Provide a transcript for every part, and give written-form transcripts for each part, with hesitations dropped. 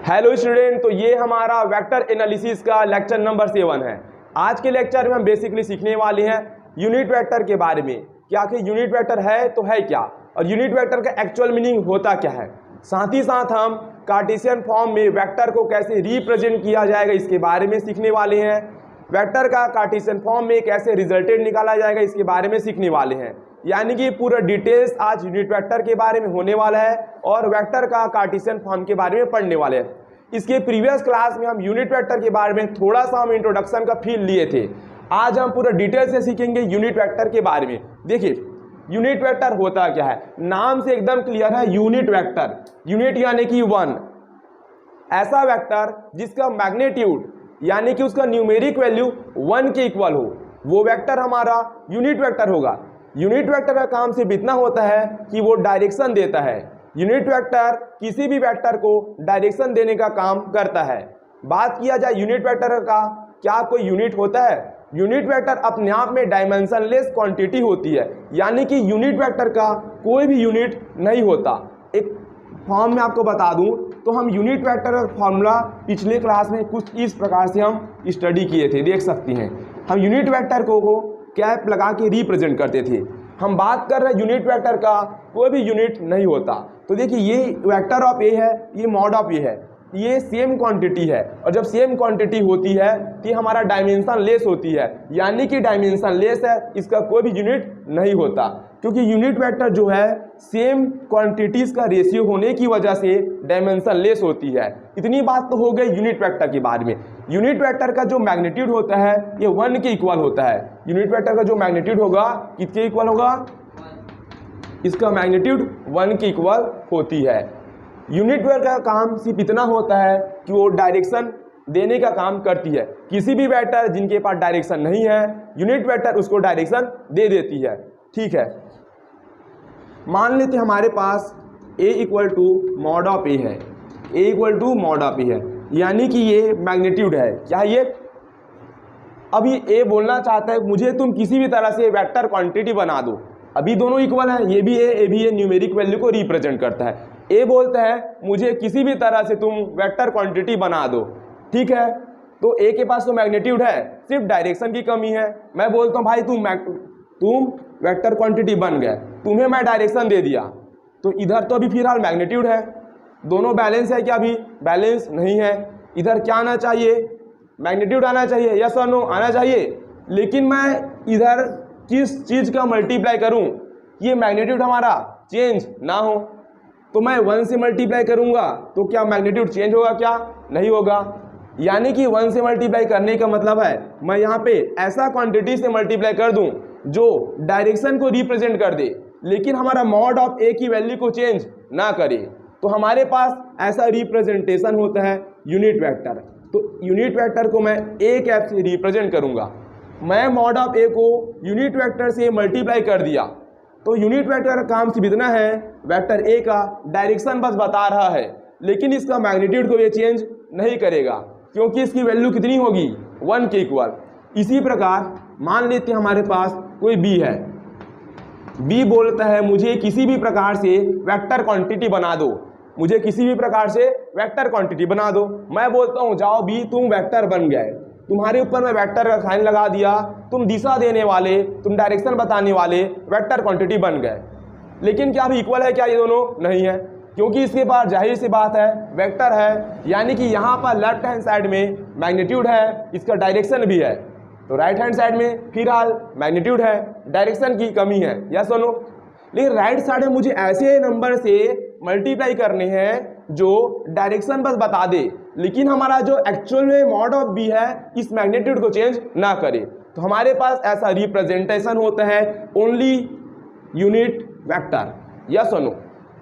Hello student, तो ये हमारा वेक्टर एनालिसिस का लेक्चर नंबर 7 है। आज के लेक्चर में हम बेसिकली सीखने वाले हैं यूनिट वेक्टर के बारे में कि आखिर यूनिट वेक्टर है तो है क्या और यूनिट वेक्टर का एक्चुअल मीनिंग होता क्या है। साथ ही साथ हम कार्टेशियन फॉर्म में वेक्टर को कैसे रिप्रेजेंट किया जाएगा इसके बारे में सीखने वाले हैं। वेक्टर का कार्टेशियन फॉर्म में कैसे रिजल्टेंट निकाला जाएगा इसके बारे में सीखने वाले हैं। यानी कि पूरा डिटेल्स आज यूनिट वेक्टर के बारे में होने वाला है और वेक्टर का कार्टेशियन फॉर्म के बारे में पढ़ने वाले हैं। इसके प्रीवियस क्लास में हम यूनिट वेक्टर के बारे में थोड़ा सा हम इंट्रोडक्शन का फील लिए थे। आज हम पूरा डिटेल से सीखेंगे यूनिट वेक्टर के बारे में। देखिए यूनिट वेक्टर होता क्या है, नाम से एकदम क्लियर है। यूनिट वेक्टर, यूनिट यानी कि 1, ऐसा वेक्टर जिसका मैग्नीट्यूड यानी कि उसका न्यूमेरिक वैल्यू 1 के इक्वल हो, वो वेक्टर हमारा यूनिट वेक्टर होगा। यूनिट वेक्टर का काम सिर्फ इतना होता है कि वो डायरेक्शन देता है। यूनिट वेक्टर किसी भी वेक्टर को डायरेक्शन देने का काम करता है। बात किया जाए यूनिट वेक्टर का, क्या कोई यूनिट होता है? यूनिट वेक्टर अपने आप में डायमेंशनलेस क्वांटिटी होती है, यानी कि यूनिट वेक्टर का कोई भी यूनिट नहीं होता। एक फॉर्म में आपको बता दूं तो हम यूनिट वेक्टर का फॉर्मूला पिछले क्लास में कुछ इस प्रकार से हम स्टडी किए थे, देख सकती हैं। हम यूनिट वेक्टर को कैप लगा के रिप्रेजेंट करते थे। हम बात कर रहे हैं यूनिट वेक्टर का कोई भी यूनिट नहीं होता। तो देखिए ये वेक्टर ऑफ ए है, ये मॉड ऑफ ए है, ये सेम क्वांटिटी है और जब सेम क्वांटिटी होती है तो हमारा डायमेंशन लेस होती है, यानी कि डायमेंशन लेस है, इसका कोई भी यूनिट नहीं होता। क्योंकि यूनिट वेक्टर जो है सेम क्वांटिटीज का रेशियो होने की वजह से डायमेंशन लेस होती है। इतनी बात तो हो गई यूनिट वेक्टर के बारे में। यूनिट वेक्टर का जो मैग्नीट्यूड होता है ये 1 के इक्वल होता है। यूनिट वेक्टर का जो मैग्नीट्यूड होगा किसके इक्वल होगा? इसका मैग्नीट्यूड 1 के इक्वल होती है। यूनिट वेक्टर का काम सिर्फ इतना होता है कि वो डायरेक्शन देने का काम करती है। किसी भी वेक्टर जिनके पास डायरेक्शन नहीं है, यूनिट वेक्टर उसको डायरेक्शन दे देती है। ठीक है, मान लेते हमारे पास a equal to mod of A है, a equal to mod of A है, यानी कि ये मैग्नीट्यूड है। क्या ये अभी a बोलना चाहता है मुझे तुम किसी भी तरह से वेक्टर क्वांटिटी बना दो। अभी दोनों इक्वल है, ये भी a भी a न्यूमेरिक वैल्यू को रिप्रेजेंट करता है। a बोलता है मुझे किसी भी तरह से तुम वेक्टर क्वांटिटी बना दो। ठीक है, तो a के पास तो मैग्नीट्यूड है, सिर्फ डायरेक्शन की कमी है। मैं बोलता हूँ भाई तुम वेक्टर क्वांटिटी बन गए, तुम्हें मैं डायरेक्शन दे दिया, तो इधर तो अभी फिलहाल मैग्नीट्यूड है, दोनों बैलेंस है क्या? अभी बैलेंस नहीं है। इधर क्या आना चाहिए? मैग्नीट्यूड आना चाहिए, यस और नो आना चाहिए। लेकिन मैं इधर किस चीज़ का मल्टीप्लाई करूं ये मैग्नीट्यूड हमारा चेंज ना हो, तो मैं 1 से मल्टीप्लाई करूंगा तो क्या मैग्नीट्यूड चेंज होगा? क्या नहीं होगा। यानी कि 1 से मल्टीप्लाई करने का मतलब है मैं यहाँ पे ऐसा क्वांटिटी से मल्टीप्लाई कर दूं जो डायरेक्शन को रिप्रेजेंट कर दे, लेकिन हमारा मॉड ऑफ ए की वैल्यू को चेंज ना करे। तो हमारे पास ऐसा रिप्रेजेंटेशन होता है यूनिट वेक्टर। तो यूनिट वेक्टर को मैं ए कैप से रिप्रेजेंट करूंगा। मैं मॉड ऑफ ए को यूनिट वेक्टर से मल्टीप्लाई कर दिया, तो यूनिट वेक्टर का काम सिर्फ इतना है, वेक्टर ए का डायरेक्शन बस बता रहा है, लेकिन इसका मैग्नीट्यूड को ये चेंज नहीं करेगा क्योंकि इसकी वैल्यू कितनी होगी? 1 के इक्वल। इसी प्रकार मान लेते हैं हमारे पास कोई बी है, बी बोलता है मुझे किसी भी प्रकार से वेक्टर क्वांटिटी बना दो, मुझे किसी भी प्रकार से वेक्टर क्वांटिटी बना दो। मैं बोलता हूँ जाओ बी तुम वेक्टर बन गए, तुम्हारे ऊपर मैं वेक्टर का साइन लगा दिया, तुम दिशा देने वाले, तुम डायरेक्शन बताने वाले वेक्टर क्वांटिटी बन गए। लेकिन क्या अभी इक्वल है? क्या ये दोनों नहीं है, क्योंकि इसके बाद जाहिर सी बात है वेक्टर है, यानी कि यहाँ पर लेफ्ट हैंड साइड में मैग्नीट्यूड है, इसका डायरेक्शन भी है, तो राइट हैंड साइड में फिलहाल मैग्नीट्यूड है, डायरेक्शन की कमी है, या सुनो। लेकिन राइट साइड में मुझे ऐसे नंबर से मल्टीप्लाई करने हैं जो डायरेक्शन बस बता दे, लेकिन हमारा जो एक्चुअल में मॉड ऑफ बी है इस मैग्नीट्यूड को चेंज ना करे। तो हमारे पास ऐसा रिप्रेजेंटेशन होता है ओनली यूनिट वेक्टर, या सुनो।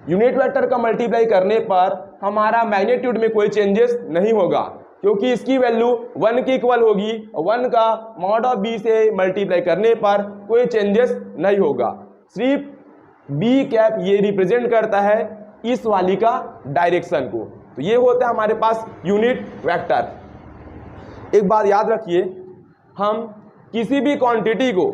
यूनिट वेक्टर का मल्टीप्लाई करने पर हमारा मैग्नीट्यूड में कोई चेंजेस नहीं होगा क्योंकि इसकी वैल्यू 1 के इक्वल होगी। 1 का मॉड ऑफ बी से मल्टीप्लाई करने पर कोई चेंजेस नहीं होगा। सिर्फ बी कैप ये रिप्रेजेंट करता है इस वाली का डायरेक्शन को। तो ये होता है हमारे पास यूनिट वेक्टर। एक बात याद रखिए, हम किसी भी क्वांटिटी को,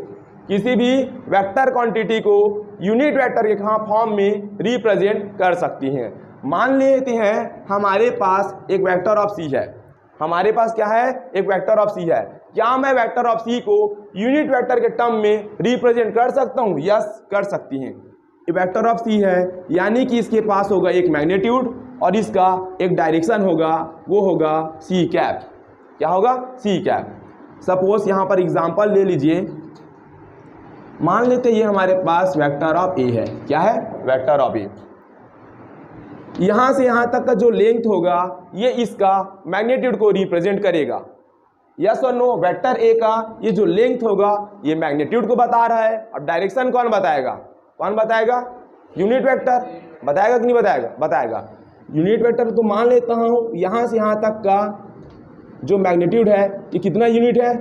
किसी भी वेक्टर क्वांटिटी को यूनिट वेक्टर के फॉर्म में रिप्रेजेंट कर सकती हैं। मान लेते हैं हमारे पास एक वेक्टर ऑफ सी है, हमारे पास क्या है, एक वेक्टर ऑफ सी है। क्या मैं वेक्टर ऑफ सी को यूनिट वेक्टर के टर्म में रिप्रेजेंट कर सकता हूँ? यस, कर सकती हैं। वेक्टर ऑफ सी है यानी कि इसके पास होगा एक मैग्नीट्यूड और इसका एक डायरेक्शन होगा, वो होगा सी कैप। क्या होगा? C cap. सपोज यहाँ पर एग्जांपल ले लीजिए, मान लेते ये हमारे पास वेक्टर ऑफ ए है। क्या है? वेक्टर ऑफ ए। यहाँ से यहाँ तक का जो लेंथ होगा ये इसका मैग्नीट्यूड को रिप्रेजेंट करेगा। यस और नो? वेक्टर ए का ये जो लेंथ होगा ये मैग्नीट्यूड को बता रहा है। अब डायरेक्शन कौन बताएगा? कौन बताएगा? यूनिट वेक्टर बताएगा कि नहीं बताएगा? बताएगा। यूनिट वेक्टर तो मान लेता हूँ यहाँ से यहाँ तक का जो मैग्नीट्यूड है ये कितना यूनिट है?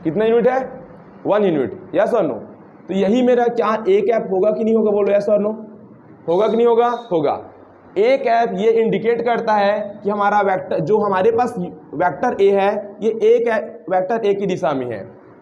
कितना यूनिट है? 1 यूनिट। यस और नो? तो यही मेरा क्या ए कैप होगा कि नहीं होगा? बोलो यस और नो? होगा कि नहीं होगा? होगा। ए कैप ये इंडिकेट करता है कि हमारा वेक्टर जो हमारे पास वेक्टर ए है ये ए कैप वेक्टर ए की दिशा में है।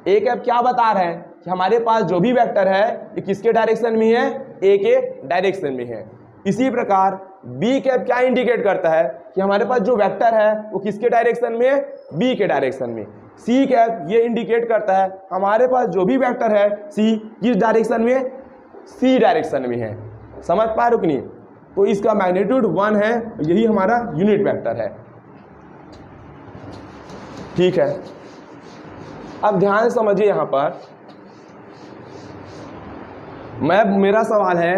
ए कैप क्या बता रहा है कि हमारे पास जो भी वेक्टर है ये किसके डायरेक्शन में है? ए के डायरेक्शन में है। इसी प्रकार बी कैप क्या इंडिकेट करता है कि हमारे पास जो वेक्टर है वो किसके डायरेक्शन में है? बी के डायरेक्शन में। सी कैप ये इंडिकेट करता है हमारे पास जो भी वेक्टर है सी किस डायरेक्शन में? सी डायरेक्शन में है। समझ पा रहे हो कि नहीं? तो इसका मैग्नीट्यूड 1 है, यही हमारा यूनिट वेक्टर है। ठीक है, अब ध्यान से समझिए। यहां पर मेरा सवाल है,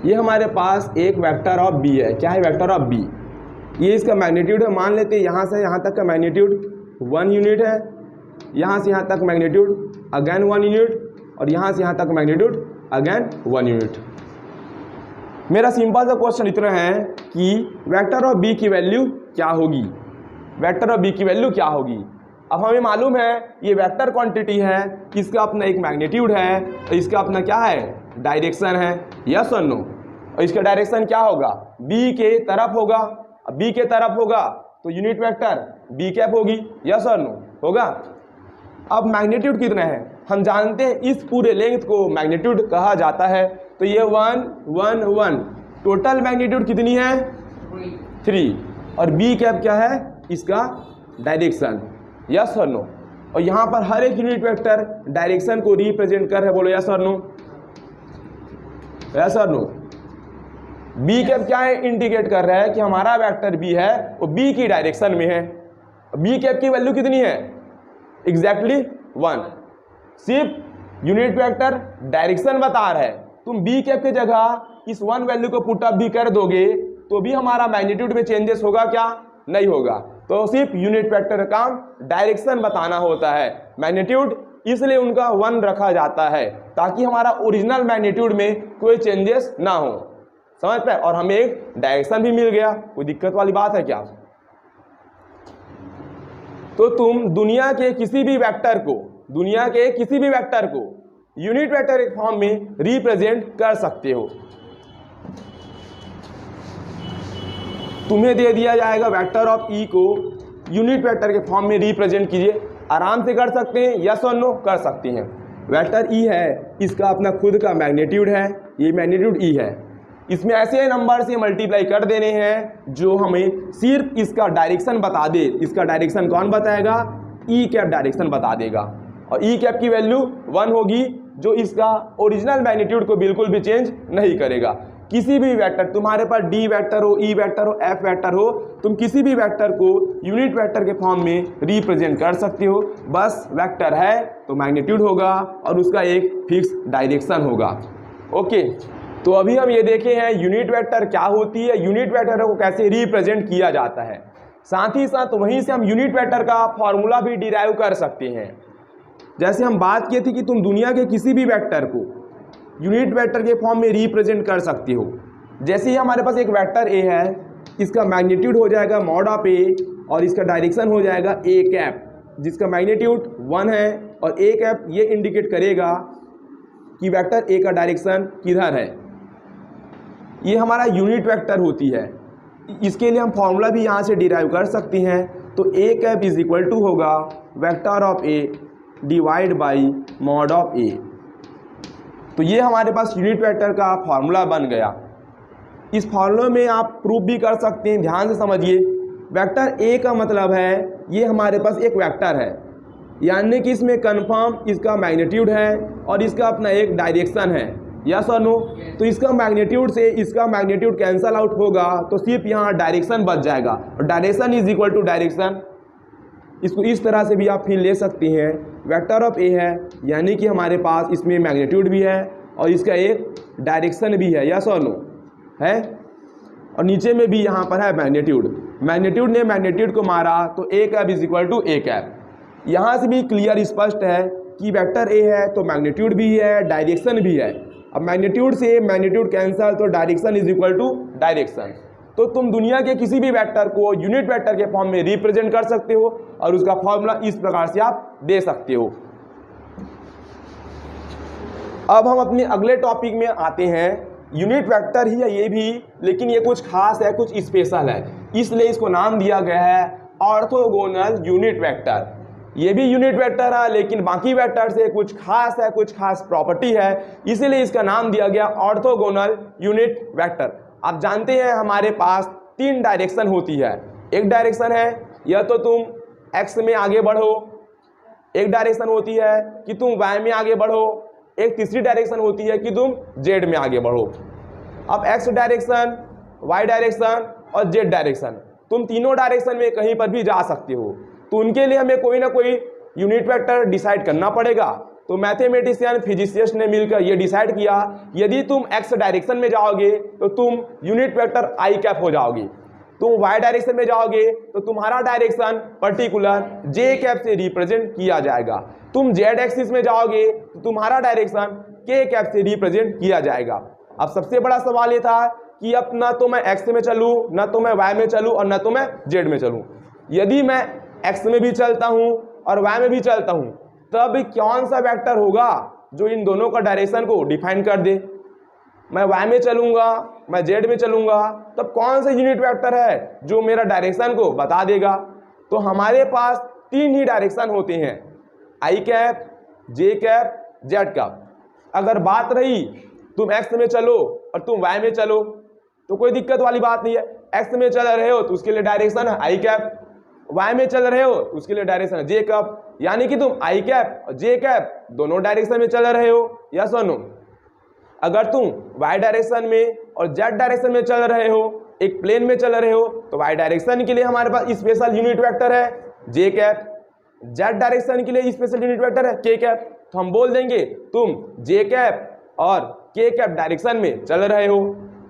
ये हमारे पास एक वेक्टर ऑफ बी है। क्या है? Vector of B. ये इसका मैग्नीट्यूड है। मान लेते हैं यहां से यहां तक का मैग्नीट्यूड 1 यूनिट है, यहां से यहां तक मैग्नीट्यूड अगेन 1 यूनिट, और यहां से यहां तक मैग्नीट्यूड अगेन 1 यूनिट। मेरा सिंपल सा क्वेश्चन इतना है कि वेक्टर ऑफ बी की वैल्यू क्या होगी? वेक्टर ऑफ बी की वैल्यू क्या होगी? अब हमें मालूम है ये वेक्टर क्वांटिटी है, इसका अपना एक मैग्नीट्यूड है और इसका अपना क्या है? डायरेक्शन है। यस और नो? और इसका डायरेक्शन क्या होगा? बी के तरफ होगा। अब बी के तरफ होगा तो यूनिट वेक्टर बी कैप होगी। यस और नो? होगा। अब मैग्नीट्यूड कितना है? हम जानते हैं इस पूरे लेंथ को मैग्नीट्यूड कहा जाता है। तो ये 1 1 1 टोटल मैग्नीट्यूड कितनी है? 3। और बी कैप क्या है? इसका डायरेक्शन। यस और नो? और यहाँ पर हर एक यूनिट वेक्टर डायरेक्शन को रिप्रेजेंट कर है। बोलो यस और नो? यस और नो? बी कैप क्या है? इंडिकेट कर रहा है कि हमारा वेक्टर बी है वो बी की डायरेक्शन में है। बी कैप की वैल्यू कितनी है? एग्जैक्टली 1। सिर्फ यूनिट वेक्टर डायरेक्शन बता रहा है। तुम बी कैप की जगह इस 1 वैल्यू को पुट अप भी कर दोगे तो भी हमारा मैग्नीट्यूड में चेंजेस होगा क्या? नहीं होगा। तो सिर्फ यूनिट वेक्टर का काम डायरेक्शन बताना होता है। मैग्नीट्यूड इसलिए उनका 1 रखा जाता है ताकि हमारा ओरिजिनल मैग्नीट्यूड में कोई चेंजेस ना हो। समझ पाए? और हमें एक डायरेक्शन भी मिल गया। कोई दिक्कत वाली बात है क्या? तो तुम दुनिया के किसी भी वेक्टर को यूनिट वेक्टर के फॉर्म में रिप्रेजेंट कर सकते हो। तुम्हें दे दिया जाएगा वेक्टर ऑफ ई को यूनिट वेक्टर के फॉर्म में रिप्रेजेंट कीजिए, आराम से कर सकते हैं। यस और नो? कर सकते हैं। वेक्टर ई है, इसका अपना खुद का मैग्नीट्यूड है, ये मैग्नीट्यूड ई है। इसमें ऐसे नंबर से मल्टीप्लाई कर देने हैं जो हमें सिर्फ इसका डायरेक्शन बता दे। इसका डायरेक्शन कौन बताएगा? ई कैप डायरेक्शन बता देगा। और ई कैप की वैल्यू 1 होगी जो इसका ओरिजिनल मैग्नीट्यूड को बिल्कुल भी चेंज नहीं करेगा। किसी भी वेक्टर, तुम्हारे पास डी वेक्टर हो, ई वेक्टर हो, एफ वेक्टर हो, तुम किसी भी वेक्टर को यूनिट वेक्टर के फॉर्म में रिप्रेजेंट कर सकते हो। बस वेक्टर है तो मैग्नीट्यूड होगा और उसका एक फिक्स डायरेक्शन होगा। ओके, तो अभी हम ये देखे हैं यूनिट वेक्टर क्या होती है, यूनिट वेक्टर को कैसे रिप्रेजेंट किया जाता है। साथ ही साथ वहीं से हम यूनिट वेक्टर का फॉर्मूला भी डिराइव कर सकते हैं। जैसे हम बात की थी कि तुम दुनिया के किसी भी वेक्टर को यूनिट वेक्टर के फॉर्म में रिप्रेजेंट कर सकते हो। जैसे ही हमारे पास एक वेक्टर ए है, इसका मैग्नीट्यूड हो जाएगा मॉड ऑफ ए और इसका डायरेक्शन हो जाएगा ए कैप, जिसका मैग्नीट्यूड 1 है। और ए कैप ये इंडिकेट करेगा कि वेक्टर ए का डायरेक्शन किधर है। ये हमारा यूनिट वेक्टर होती है। इसके लिए हम फॉर्मूला भी यहाँ से डिराइव कर सकते हैं। तो A cap is equal to होगा vector of A divide by mod of A. तो ये हमारे पास यूनिट वेक्टर का फॉर्मूला बन गया। इस फॉर्मूले में आप प्रूफ भी कर सकते हैं, ध्यान से समझिए। वेक्टर ए का मतलब है ये हमारे पास एक वेक्टर है, यानी कि इसमें कन्फर्म इसका मैग्नीट्यूड है और इसका अपना एक डायरेक्शन है, यस और नो। तो इसका मैग्नीट्यूड से इसका मैग्नीट्यूड कैंसल आउट होगा, तो सिर्फ यहाँ डायरेक्शन बच जाएगा, और direction is equal to direction. इसको इस तरह से भी आप फिर ले सकते हैं, वेक्टर ऑफ ए है यानी कि हमारे पास इसमें मैग्नीट्यूड भी है और इसका एक डायरेक्शन भी है, यस और नो है, और नीचे में भी यहाँ पर है मैग्नीट्यूड। मैग्नीट्यूड ने मैग्नीट्यूड को मारा तो A cap is equal to A cap. यहाँ से भी क्लियर स्पष्ट है कि वेक्टर ए है तो मैग्नीट्यूड भी है, डायरेक्शन भी है। अब मैग्नीट्यूड से मैग्नीट्यूड कैंसल, तो direction is equal to direction. तो तुम दुनिया के किसी भी वेक्टर को यूनिट वेक्टर के फॉर्म में रिप्रेजेंट कर सकते हो और उसका फॉर्मूला इस प्रकार से आप दे सकते हो। अब हम अपने अगले टॉपिक में आते हैं। यूनिट वेक्टर ही है ये भी, लेकिन ये कुछ खास है, कुछ स्पेशल है, इसलिए इसको नाम दिया गया है ऑर्थोगोनल यूनिट वेक्टर। ये भी यूनिट वेक्टर है लेकिन बाकी वेक्टर से कुछ खास है, कुछ खास प्रॉपर्टी है, इसीलिए इसका नाम दिया गया ऑर्थोगोनल यूनिट वेक्टर। आप जानते हैं हमारे पास 3 डायरेक्शन होती है। एक डायरेक्शन है या तो तुम एक्स में आगे बढ़ो, एक डायरेक्शन होती है कि तुम वाई में आगे बढ़ो, एक तीसरी डायरेक्शन होती है कि तुम जेड में आगे बढ़ो। अब एक्स डायरेक्शन, वाई डायरेक्शन और जेड डायरेक्शन, तुम तीनों डायरेक्शन में कहीं पर भी जा सकते हो, तो उनके लिए हमें कोई ना कोई यूनिट वेक्टर डिसाइड करना पड़ेगा। तो मैथमेटिशियन फिजिसिस्ट ने मिलकर ये डिसाइड किया, यदि तुम एक्स डायरेक्शन में जाओगे तो तुम यूनिट वेक्टर आई कैप हो जाओगे, तुम वाई डायरेक्शन में जाओगे तो तुम्हारा डायरेक्शन पर्टिकुलर जे कैप से रिप्रेजेंट किया जाएगा, तुम जेड एक्सिस में जाओगे तो तुम्हारा डायरेक्शन के कैप से रिप्रेजेंट किया जाएगा। अब सबसे बड़ा सवाल ये था कि अब ना तो मैं एक्स में चलूँ, ना तो मैं वाई में चलूँ और ना तो मैं जेड में चलूँ। यदि मैं एक्स में भी चलता हूँ और वाई में भी चलता हूँ, तब कौन सा वेक्टर होगा जो इन दोनों का डायरेक्शन को डिफाइन कर दे। मैं वाई में चलूंगा, मैं जेड में चलूंगा, तब कौन सा यूनिट वेक्टर है जो मेरा डायरेक्शन को बता देगा। तो हमारे पास 3 ही डायरेक्शन होते हैं, आई कैप, जे कैप, जेड कैप। अगर बात रही तुम एक्स में चलो और तुम वाई में चलो तो कोई दिक्कत वाली बात नहीं है। एक्स में चल रहे हो तो उसके लिए डायरेक्शन है आई कैप, वाई में चल रहे हो तो उसके लिए डायरेक्शन है जे कैप, यानी कि तुम आई कैप और जे कैप दोनों डायरेक्शन में चल रहे हो, यस और नो। अगर तुम वाई डायरेक्शन में और जेड डायरेक्शन में चल रहे हो, एक प्लेन में चल रहे हो, तो वाई डायरेक्शन के लिए हमारे पास स्पेशल यूनिट वेक्टर है जे कैप, जेड डायरेक्शन के लिए स्पेशल यूनिट वेक्टर है के कैप। तो हम बोल देंगे तुम जे कैप और के कैप डायरेक्शन में चल रहे हो।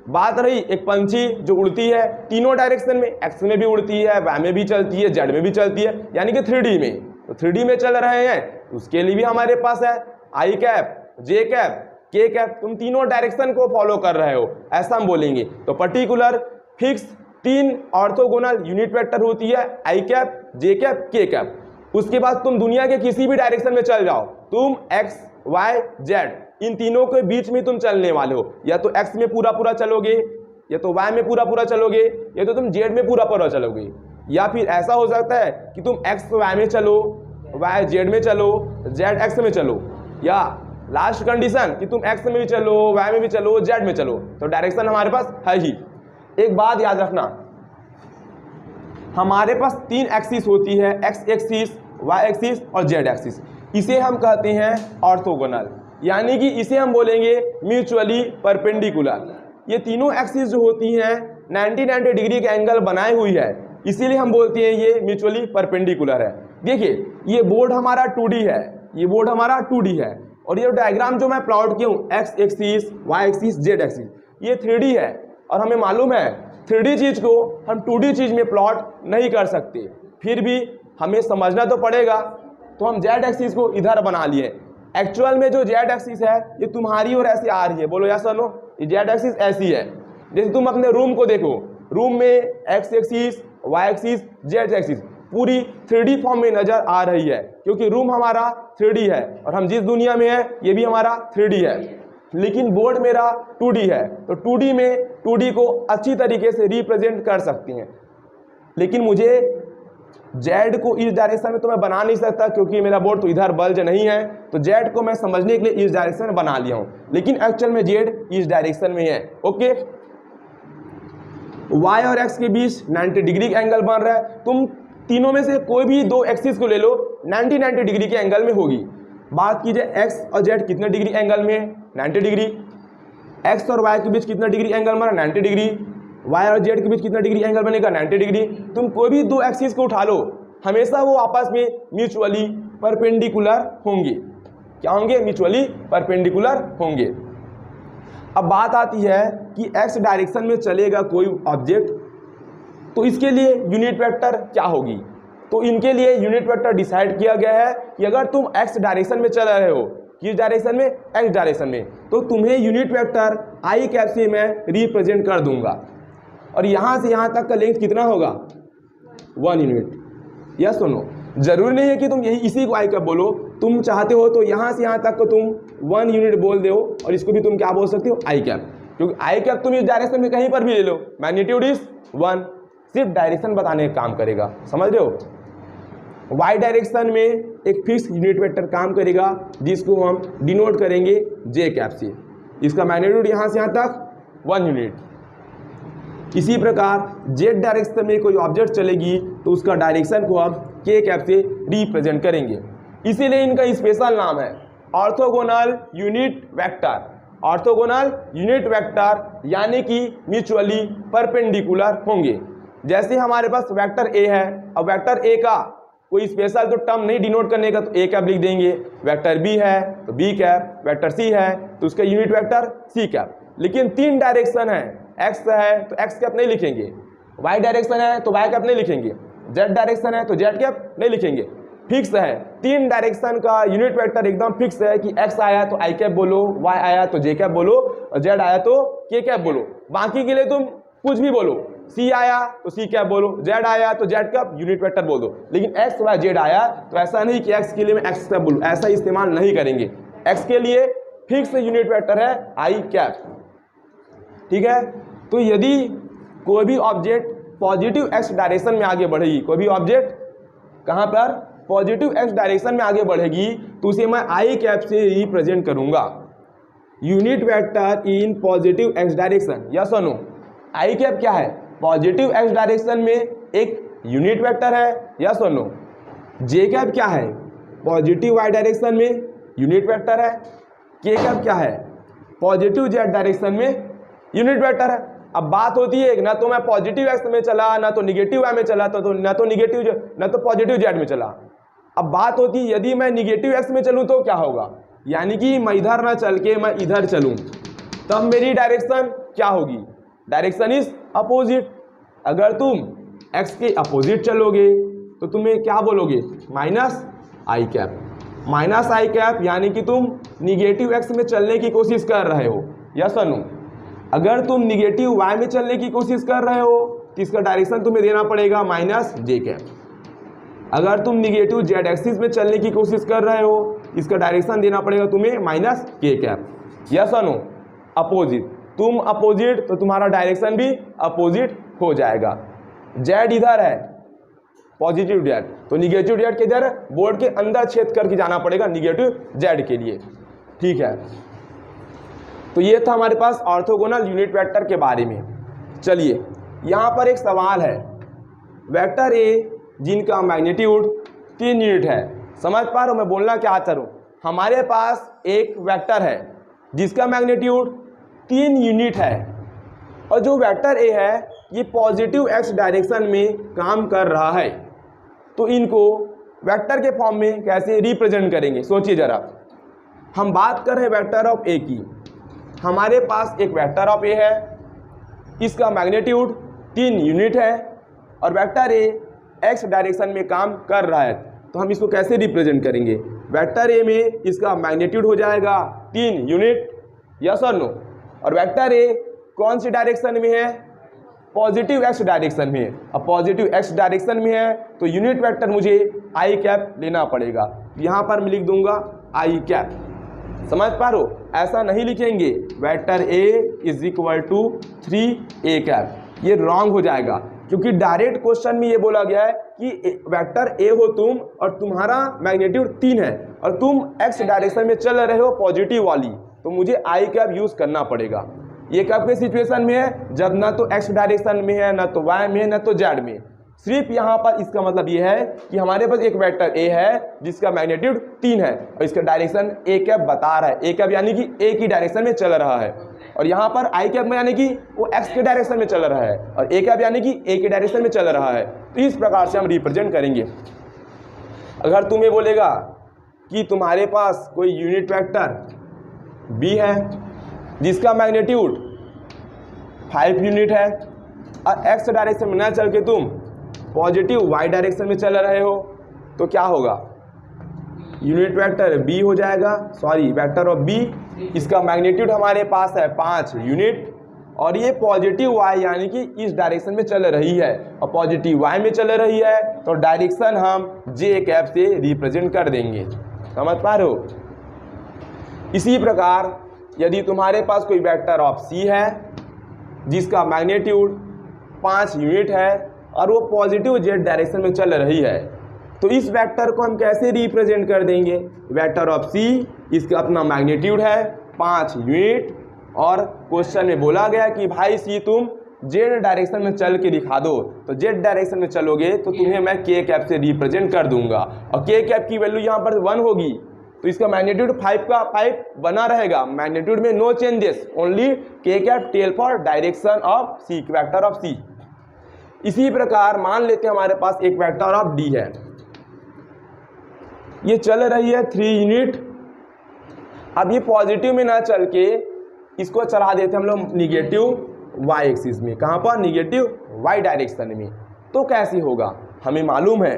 बात रही एक पंछी जो उड़ती है तीनों डायरेक्शन में, एक्स में भी उड़ती है, वाई में भी चलती है, जेड में भी चलती है, यानी कि 3D में। तो 3D में चल रहे हैं, उसके लिए भी हमारे पास है आई कैप, जे कैप, के कैप, तुम तीनों डायरेक्शन को फॉलो कर रहे हो, ऐसा हम बोलेंगे। तो particular fix 3 orthogonal unit vector होती है, आई कैप, जे कैप, के कैप। उसके बाद तुम दुनिया के किसी भी डायरेक्शन में चल जाओ, तुम एक्स, वाई, जेड, इन तीनों के बीच में तुम चलने वाले हो। या तो एक्स में पूरा पूरा चलोगे, या तो वाई में पूरा पूरा चलोगे, या तो तुम जेड में पूरा पूरा चलोगे। या फिर ऐसा हो सकता है कि तुम एक्स वाई में चलो, वाई जेड में चलो, जेड एक्स में चलो, या लास्ट कंडीशन कि तुम एक्स में भी चलो, वाई में भी चलो, जेड में चलो। तो डायरेक्शन हमारे पास है ही। एक बात याद रखना, हमारे पास 3 एक्सिस होती है, एक्स एक्सिस, वाई एक्सिस और जेड एक्सिस। इसे हम कहते हैं ऑर्थोगोनल, यानी कि इसे हम बोलेंगे म्यूचुअली परपेंडिकुलर। ये तीनों एक्सिस जो होती हैं 90 डिग्री के एंगल बनाए हुई है, इसीलिए हम बोलते हैं ये म्यूचुअली परपेंडिकुलर है। देखिए ये बोर्ड हमारा 2D है, ये बोर्ड हमारा 2D है, और ये डायग्राम जो मैं प्लॉट किया हूँ X axis, Y axis, Z axis, ये 3D है। और हमें मालूम है 3D चीज़ को हम 2D चीज़ में प्लॉट नहीं कर सकते, फिर भी हमें समझना तो पड़ेगा। तो हम जेड एक्सिस को इधर बना लिए। एक्चुअल में जो जेड एक्सिस है ये तुम्हारी ओर ऐसे आ रही है, बोलो यस और नो। ये जेड एक्सिस ऐसी है, जैसे तुम अपने रूम को देखो, रूम में X axis, Y axis, Z axis पूरी 3D फॉर्म में नजर आ रही है, क्योंकि रूम हमारा 3D है और हम जिस दुनिया में है ये भी हमारा 3D है। लेकिन बोर्ड मेरा 2D है, तो 2D में 2D को अच्छी तरीके से रिप्रेजेंट कर सकती हैं। लेकिन मुझे जेड को इस डायरेक्शन में तो मैं बना नहीं सकता, क्योंकि मेरा बोर्ड तो इधर बल्ज नहीं है। तो जेड को मैं समझने के लिए इस डायरेक्शन में बना लिया हूँ, लेकिन एक्चुअल में जेड इस डायरेक्शन में है। ओके, y और x के बीच 90 डिग्री का एंगल बन रहा है। तुम तीनों में से कोई भी दो एक्सिस को ले लो, 90 डिग्री के एंगल में होगी। बात कीजिए x और z कितने डिग्री एंगल में है, 90 डिग्री। x और y के बीच कितना डिग्री एंगल बना, 90 डिग्री। y और z के बीच कितना डिग्री एंगल बनेगा, 90 डिग्री। तुम कोई भी दो एक्सिस को उठा लो, हमेशा वो आपस में म्यूचुअली परपेंडिकुलर होंगे। क्या होंगे, म्यूचुअली परपेंडिकुलर होंगे। अब बात आती है कि x डायरेक्शन में चलेगा कोई ऑब्जेक्ट, तो इसके लिए यूनिट वेक्टर क्या होगी। तो इनके लिए यूनिट वेक्टर डिसाइड किया गया है कि अगर तुम x डायरेक्शन में चल रहे हो, किस डायरेक्शन में, x डायरेक्शन में, तो तुम्हें यूनिट वेक्टर आई कैप से मैं रिप्रेजेंट कर दूंगा। और यहाँ से यहाँ तक का लेंथ कितना होगा, 1 यूनिट। यस सुनो, जरूरी नहीं है कि तुम यही इसी को आई कैप बोलो, तुम चाहते हो तो यहाँ से यहाँ तक को तुम 1 यूनिट बोल दो और इसको भी तुम क्या बोल सकते हो, आई कैप। क्योंकि आई कैप तुम इस डायरेक्शन में कहीं पर भी ले लो, मैग्नीट्यूड इज 1, सिर्फ डायरेक्शन बताने का काम करेगा, समझ रहे हो। वाई डायरेक्शन में एक फिक्स यूनिट वेक्टर काम करेगा जिसको हम डिनोट करेंगे जे कैप से। इसका मैग्नीट्यूड यहाँ से यहाँ तक 1 यूनिट। इसी प्रकार जेड डायरेक्शन में कोई ऑब्जेक्ट चलेगी तो उसका डायरेक्शन को हम के कैप से रिप्रेजेंट करेंगे। इसीलिए इनका स्पेशल नाम है orthogonal unit vector. Orthogonal unit vector यानी कि म्यूचुअली परपेंडिकुलर होंगे। जैसे हमारे पास वेक्टर ए है, अब वेक्टर ए का कोई स्पेशल तो टर्म नहीं डिनोट करने का तो ए कैप लिख देंगे, वेक्टर बी है तो बी कैप, वेक्टर सी है तो उसका यूनिट वेक्टर सी कैप। लेकिन 3 डायरेक्शन है, एक्स है तो एक्स कैप नहीं लिखेंगे, वाई डायरेक्शन है तो वाई कैप नहीं लिखेंगे, जेड डायरेक्शन है तो जेड कैप नहीं लिखेंगे। फिक्स है, 3 डायरेक्शन का यूनिट वेक्टर एकदम फिक्स है कि एक्स आया तो आई कैप बोलो, वाई आया तो जे कैप बोलो और जेड आया तो के कैप बोलो। बाकी के लिए तुम कुछ भी बोलो, सी आया तो सी कैप बोलो, जेड आया तो जेड कैप यूनिट वेक्टर बोल दो। लेकिन एक्स वाई जेड आया तो ऐसा नहीं कि एक्स के लिए मैं एक्स कैप बोलूँ, ऐसा इस्तेमाल नहीं करेंगे। एक्स के लिए फिक्स यूनिट वेक्टर है आई कैप, ठीक है। तो यदि कोई भी ऑब्जेक्ट पॉजिटिव एक्स डायरेक्शन में आगे बढ़ेगी, कोई भी ऑब्जेक्ट कहाँ पर पॉजिटिव एक्स डायरेक्शन में आगे बढ़ेगी तो उसे मैं आई कैप से रिप्रेजेंट करूंगा, unit vector in positive x direction. Yes और नो, आई कैप क्या है, पॉजिटिव एक्स डायरेक्शन में एक यूनिट वेक्टर है। यस और नो, जे कैप क्या है, पॉजिटिव वाई डायरेक्शन में यूनिट वेक्टर है। के कैप क्या है, पॉजिटिव जेड डायरेक्शन में यूनिट वेक्टर है। अब बात होती है ना तो मैं पॉजिटिव एक्स में चला, ना तो निगेटिव वाई में चला, तो ना तो निगेटिव ना तो पॉजिटिव जेड में चला। अब बात होती है यदि मैं निगेटिव एक्स में चलूँ तो क्या होगा, यानी कि मैं इधर ना चल के मैं इधर चलूँ तब मेरी डायरेक्शन क्या होगी, डायरेक्शन इज अपोजिट। अगर तुम एक्स के अपोजिट चलोगे तो तुम्हें क्या बोलोगे, माइनस आई कैप। माइनस आई कैप यानी कि तुम निगेटिव एक्स में चलने की कोशिश कर रहे हो। यस और नो, अगर तुम निगेटिव वाई में चलने की कोशिश कर रहे हो तो इसका डायरेक्शन तुम्हें देना पड़ेगा माइनस जे कैप। अगर तुम निगेटिव जेड एक्सिस में चलने की कोशिश कर रहे हो इसका डायरेक्शन देना पड़ेगा तुम्हें माइनस के कैप। यस और नो, अपोजिट, तुम अपोजिट तो तुम्हारा डायरेक्शन भी अपोजिट हो जाएगा। जेड इधर है पॉजिटिव जेड तो निगेटिव जेड के इधर बोर्ड के अंदर छेद करके जाना पड़ेगा निगेटिव जेड के लिए, ठीक है। तो ये था हमारे पास ऑर्थोगोनल यूनिट वेक्टर के बारे में। चलिए यहाँ पर एक सवाल है, वेक्टर ए जिनका मैग्नीट्यूड 3 यूनिट है, समझ पा रहे हो मैं बोलना क्या चाह रहा हूँ। हमारे पास एक वेक्टर है जिसका मैग्नीट्यूड 3 यूनिट है और जो वेक्टर ए है ये पॉजिटिव एक्स डायरेक्शन में काम कर रहा है, तो इनको वेक्टर के फॉर्म में कैसे रिप्रेजेंट करेंगे, सोचिए जरा। हम बात कर रहे हैं वेक्टर ऑफ ए की। हमारे पास एक वेक्टर ऑफ ए है, इसका मैग्नीट्यूड 3 यूनिट है और वेक्टर ए एक्स डायरेक्शन में काम कर रहा है, तो हम इसको कैसे रिप्रेजेंट करेंगे। वेक्टर ए में इसका मैग्नीट्यूड हो जाएगा 3 यूनिट। यस और नो, और वेक्टर ए कौन सी डायरेक्शन में है, पॉजिटिव एक्स डायरेक्शन में है। अब पॉजिटिव एक्स डायरेक्शन में है तो यूनिट वेक्टर मुझे आई कैप लेना पड़ेगा। यहाँ पर मैं लिख दूंगा आई कैप, समझ पा रहे हो। ऐसा नहीं लिखेंगे vector A is equal to 3 A cap, ये रॉन्ग हो जाएगा क्योंकि डायरेक्ट क्वेश्चन में ये बोला गया है कि वेक्टर ए हो तुम और तुम्हारा मैग्नीट्यूड 3 है और तुम एक्स डायरेक्शन में चल रहे हो पॉजिटिव वाली, तो मुझे आई कैप यूज करना पड़ेगा। ये कब के सिचुएशन में है, जब ना तो एक्स डायरेक्शन में है, ना तो वाई में है, ना तो जेड में। सिर्फ यहाँ पर इसका मतलब ये है कि हमारे पास एक वेक्टर ए है जिसका मैग्नीट्यूड 3 है और इसका डायरेक्शन ए कैप बता रहा है। ए कैप यानी कि ए की डायरेक्शन में चल रहा है, और यहाँ पर आई कैप में यानी कि वो एक्स के डायरेक्शन में चल रहा है, और ए कैप यानी कि ए के डायरेक्शन में चल रहा है। तो इस प्रकार से हम रिप्रेजेंट करेंगे। अगर तुम्हें बोलेगा कि तुम्हारे पास कोई यूनिट वेक्टर बी है जिसका मैग्नीट्यूड 5 यूनिट है और एक्स डायरेक्शन में न चल के तुम पॉजिटिव वाई डायरेक्शन में चल रहे हो, तो क्या होगा, यूनिट वेक्टर बी हो जाएगा, सॉरी वेक्टर ऑफ बी, इसका मैग्नीट्यूड हमारे पास है 5 यूनिट और ये पॉजिटिव वाई यानी कि इस डायरेक्शन में चल रही है और पॉजिटिव वाई में चल रही है, तो डायरेक्शन हम जे कैप से रिप्रेजेंट कर देंगे। समझ पा रहे हो। इसी प्रकार यदि तुम्हारे पास कोई वेक्टर ऑफ सी है जिसका मैग्नीट्यूड 5 यूनिट है और वो पॉजिटिव जेड डायरेक्शन में चल रही है, तो इस वेक्टर को हम कैसे रिप्रेजेंट कर देंगे। वेक्टर ऑफ सी, इसका अपना मैग्नीट्यूड है 5 यूनिट और क्वेश्चन में बोला गया कि भाई सी तुम जेड डायरेक्शन में चल के दिखा दो, तो जेड डायरेक्शन में चलोगे तो तुम्हें मैं के कैप से रिप्रेजेंट कर दूंगा और के कैप की वैल्यू यहाँ पर 1 होगी, तो इसका मैग्नीट्यूड 5 का 5 बना रहेगा, मैग्नीट्यूड में no changes, only K cap tell for direction of C, vector of C. इसी प्रकार मान लेते हैं हमारे पास एक वेक्टर ऑफ डी है, ये चल रही है 3 यूनिट। अब ये पॉजिटिव में ना चल के इसको चला देते हम लोग निगेटिव वाई एक्सिस में, कहाँ पर, निगेटिव वाई डायरेक्शन में। तो कैसे होगा, हमें मालूम है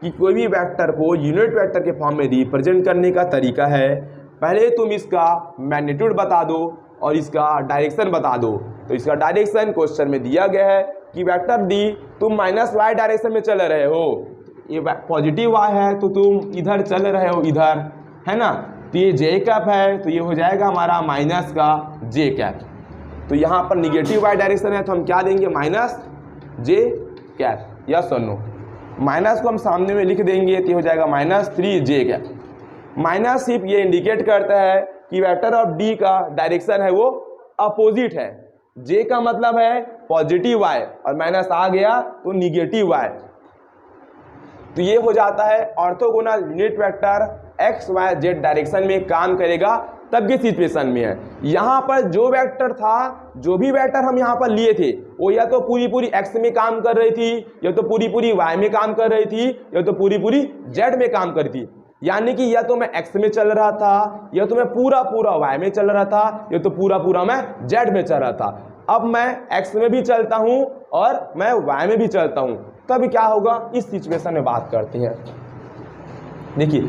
कि कोई भी वेक्टर को यूनिट वेक्टर के फॉर्म में रिप्रेजेंट करने का तरीका है, पहले तुम इसका मैग्नीट्यूड बता दो और इसका डायरेक्शन बता दो। तो इसका डायरेक्शन क्वेश्चन में दिया गया है कि वेक्टर डी तुम माइनस वाई डायरेक्शन में चल रहे हो, ये पॉजिटिव वाई है तो तुम इधर चल रहे हो, इधर है ना, तो ये जे कैप है तो ये हो जाएगा हमारा माइनस का जे कैप। तो यहाँ पर निगेटिव वाई डायरेक्शन है तो हम क्या देंगे, माइनस जे कैप, यस और नो। माइनस को हम सामने में लिख देंगे तो हो जाएगा -3 जे कैप। माइनस सिर्फ ये इंडिकेट करता है कि वेक्टर ऑफ डी का डायरेक्शन है वो अपोजिट है, जे का मतलब है पॉजिटिव वाई और माइनस आ गया तो निगेटिव वाई, तो ये हो जाता है orthogonal unit vector X Y Z direction में काम करेगा तब की सिचुएशन में है। यहाँ पर जो वेक्टर था, जो भी वेक्टर हम यहाँ पर लिए थे वो या तो पूरी पूरी एक्स में काम कर रही थी, या तो पूरी पूरी वाई में काम कर रही थी, या तो पूरी पूरी जेड में काम कर रही थी। यानी कि या तो मैं एक्स में चल रहा था, या तो मैं पूरा पूरा वाई में चल रहा था, या तो पूरा पूरा मैं जेड में चल रहा था। अब मैं एक्स में भी चलता हूँ और मैं वाई में भी चलता हूँ, तब क्या होगा, इस सिचुएशन में बात करते हैं। देखिए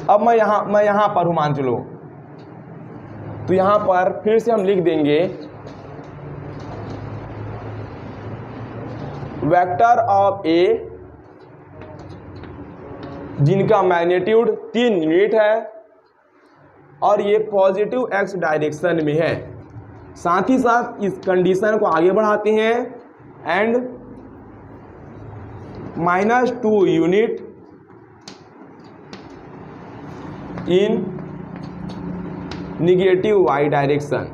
अब मैं यहाँ पर हूँ, मान चलो, तो यहाँ पर फिर से हम लिख देंगे वेक्टर ऑफ ए जिनका मैग्नीट्यूड 3 यूनिट है और ये पॉजिटिव एक्स डायरेक्शन में है। साथ ही साथ इस कंडीशन को आगे बढ़ाते हैं and -2 unit in negative Y direction,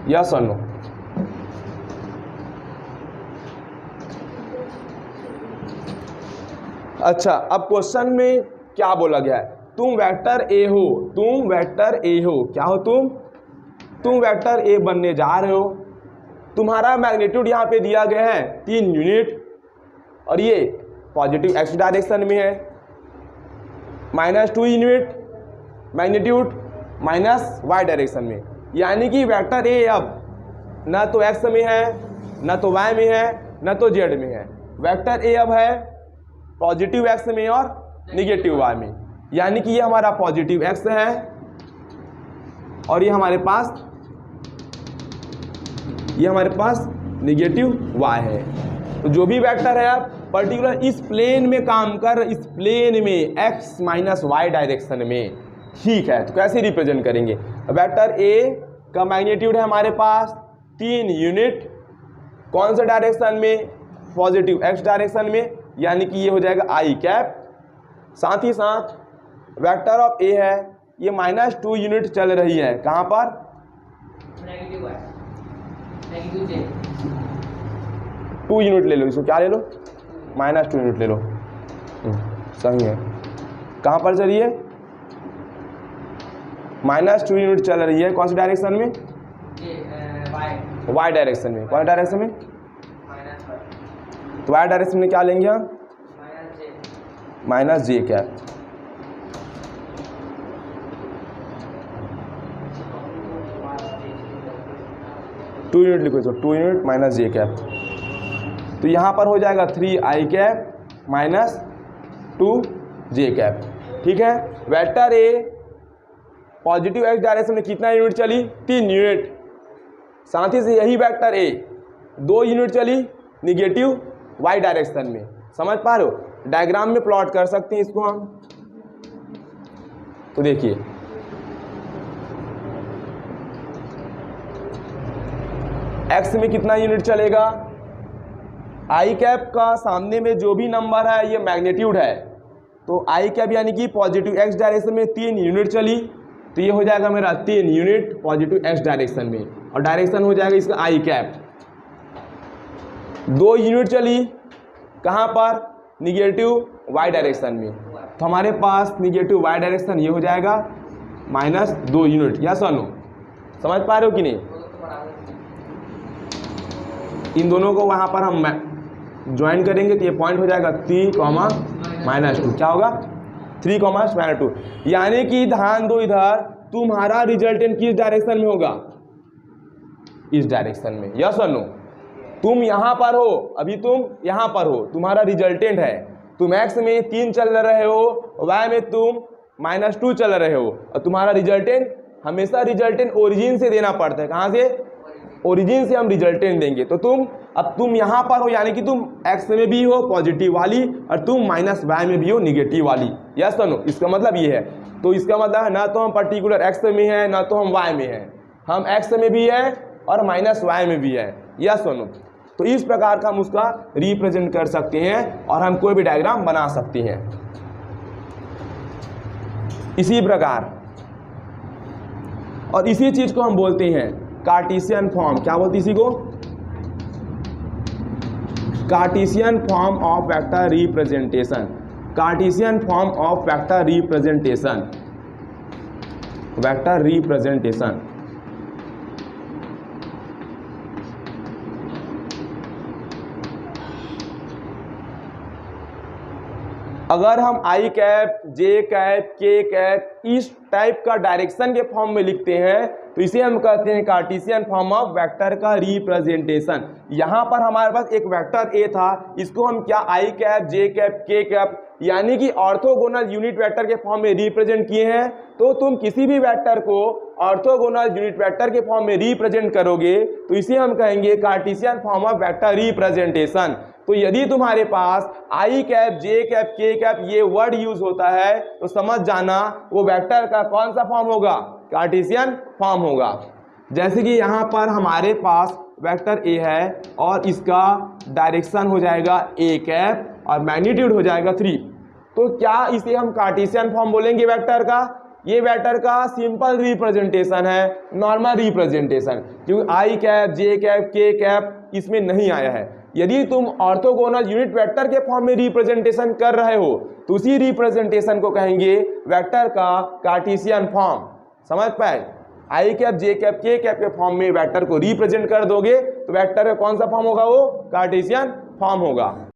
yes और नो। अच्छा, अब क्वेश्चन में क्या बोला गया है, तुम वेक्टर ए हो, तुम वेक्टर ए हो, क्या हो तुम वेक्टर ए बनने जा रहे हो, तुम्हारा मैग्नीट्यूड यहाँ पे दिया गया है 3 यूनिट और ये पॉजिटिव एक्स डायरेक्शन में है, -2 unit magnitude minus y direction में, यानी कि वेक्टर ए अब ना तो एक्स में है, ना तो वाई में है, ना तो जेड में है। वेक्टर ए अब है पॉजिटिव एक्स में और निगेटिव वाई में, यानी कि ये हमारा पॉजिटिव एक्स है और ये हमारे पास निगेटिव वाई है। तो जो भी वेक्टर है अब पर्टिकुलर इस प्लेन में काम कर, इस प्लेन में x माइनस वाई डायरेक्शन में, ठीक है। तो कैसे रिप्रेजेंट करेंगे, वेक्टर a का मैग्नीट्यूड है हमारे पास 3 यूनिट, कौन सा डायरेक्शन में, पॉजिटिव x डायरेक्शन में, यानी कि ये हो जाएगा i कैप। साथ ही साथ वेक्टर ऑफ ए है, ये -2 यूनिट चल रही है, कहाँ पर? नेगेटिव है, नेगेटिव जे 2 यूनिट ले लो, इसको क्या ले लो? -2 यूनिट ले लो। सही है। कहाँ पर चलिए? -2 यूनिट चल रही है, कौन सी डायरेक्शन में? वाई डायरेक्शन में। कौन सी डायरेक्शन में? तो वाई डायरेक्शन में क्या लेंगे हम? -j cap. टू यूनिट लिखो इसको, 2 यूनिट -j कैप। तो यहाँ पर हो जाएगा 3i कैप -2j कैप। ठीक है। Vector A positive x direction में कितना यूनिट चली? 3 यूनिट। साथ ही से यही वेक्टर ए 2 यूनिट चली निगेटिव वाई डायरेक्शन में। समझ पा रहे हो? डायग्राम में प्लॉट कर सकते हैं इसको हम। तो देखिए, एक्स में कितना यूनिट चलेगा? आई कैप का सामने में जो भी नंबर है ये मैग्नीट्यूड है, तो आई कैप यानी कि पॉजिटिव एक्स डायरेक्शन में 3 यूनिट चली, तो ये हो जाएगा मेरा 3 यूनिट पॉजिटिव एक्स डायरेक्शन में, और डायरेक्शन हो जाएगा इसका आई कैप। 2 यूनिट चली कहाँ पर? निगेटिव वाई डायरेक्शन में, तो हमारे पास निगेटिव वाई डायरेक्शन ये हो जाएगा -2 यूनिट। या सनो समझ पा रहे हो कि नहीं? इन दोनों को वहाँ पर हम ज्वाइन करेंगे तो ये पॉइंट हो जाएगा 3, -2। क्या होगा? 3, -2। यानी कि ध्यान दो, इधर तुम्हारा रिजल्टेंट किस डायरेक्शन में होगा? इस डायरेक्शन में। यस और नो? तुम यहाँ पर हो, अभी तुम यहाँ पर हो, तुम्हारा रिजल्टेंट है, तुम एक्स में 3 चल रहे हो, वाई में तुम -2 चल रहे हो, और तुम्हारा रिजल्टेंट हमेशा रिजल्टेंट ओरिजिन से देना पड़ता है। कहाँ से? ओरिजिन से हम रिजल्टेंट देंगे। तो अब तुम यहाँ पर हो, यानी कि तुम एक्स में भी हो पॉजिटिव वाली, और तुम -y में भी हो निगेटिव वाली। यस और नो? इसका मतलब ये है। तो इसका मतलब है ना तो हम पर्टिकुलर एक्स में हैं, ना तो हम y में हैं, हम एक्स में भी है और -y में भी है। यस और नो? तो इस प्रकार का हम उसका रिप्रेजेंट कर सकते हैं, और हम कोई भी डायग्राम बना सकते हैं। इसी प्रकार, और इसी चीज को हम बोलते हैं कार्टेशियन फॉर्म। क्या बोलते इसी को? Cartesian form of vector representation. Cartesian form of vector representation. Vector representation. अगर हम आई कैप, जे कैप, के कैप इस टाइप का डायरेक्शन के फॉर्म में लिखते हैं तो इसे हम कहते हैं कार्टेशियन फॉर्म ऑफ वेक्टर का रिप्रेजेंटेशन। यहाँ पर हमारे पास एक वेक्टर ए था, इसको हम क्या आई कैप, जे कैप, के कैप यानी कि ऑर्थोगोनल यूनिट वेक्टर के फॉर्म में रिप्रेजेंट किए हैं। तो तुम किसी भी वेक्टर को ऑर्थोगोनल यूनिट वेक्टर के फॉर्म में रिप्रेजेंट करोगे तो इसे हम कहेंगे Cartesian form of vector representation. तो यदि तुम्हारे पास आई कैप, जे कैप, के कैप ये वर्ड यूज होता है तो समझ जाना वो वेक्टर का कौन सा फॉर्म होगा? कार्टेशियन फॉर्म होगा। जैसे कि यहाँ पर हमारे पास वेक्टर ए है और इसका डायरेक्शन हो जाएगा ए कैप और मैग्नीट्यूड हो जाएगा 3, तो क्या इसे हम कार्टेशियन फॉर्म बोलेंगे वेक्टर का? ये वेक्टर का सिंपल रिप्रेजेंटेशन है, नॉर्मल रिप्रेजेंटेशन, क्योंकि आई कैप, जे कैप, के कैप इसमें नहीं आया है। यदि तुम ऑर्थोगोनल यूनिट वेक्टर के फॉर्म में रिप्रेजेंटेशन कर रहे हो तो उसी रिप्रेजेंटेशन को कहेंगे वेक्टर का कार्टेशियन फॉर्म। समझ पाए? आई कैप, जे कैप, के कैप के फॉर्म में वेक्टर को रिप्रेजेंट कर दोगे तो वेक्टर का कौन सा फॉर्म होगा? वो कार्टेशियन फॉर्म होगा।